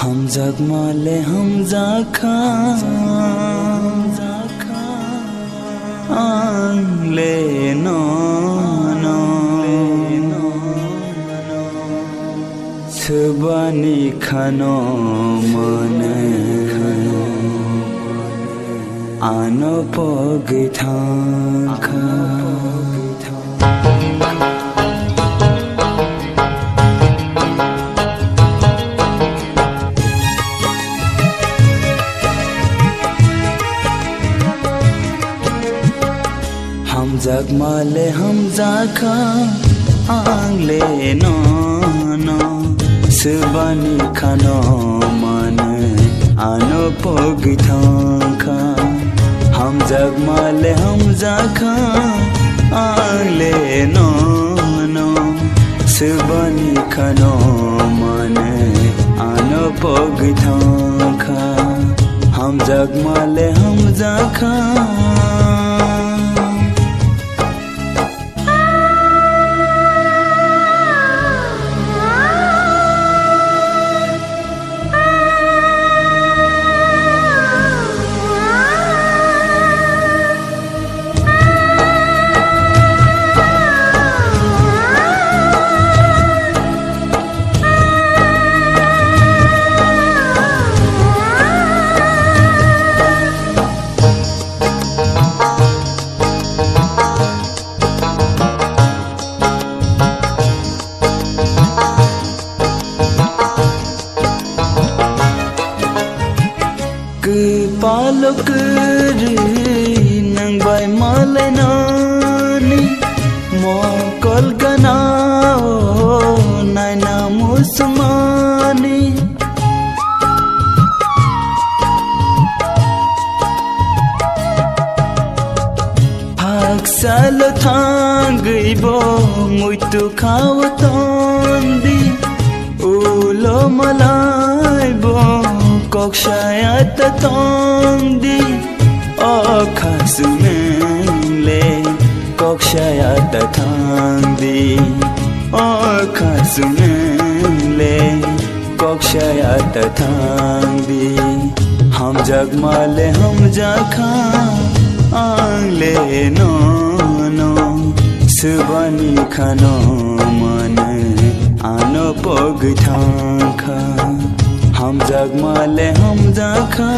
हम जगमाले हम जाखा आंगले no Subani khano mane ano pogithanka हम जगमाले हम जाखा आंगले no Subani khano mane ano pogithanka हम जगमाले हम जाखा आंगले no Subani khano mane ano pogithanka हम जगमाले हम जाखा Palok nang bay malenani mo kolgana naina musmani haksal thangai bo muito khawtondi ulo malai bo Kokshayat tondi Okhasumele Kokshayat thandi Okhasumele Kokshayat thandi हम जगमाले हम जाखा आंगले no Subani khano mane ano pogithanka हम जगमाले हम जाखा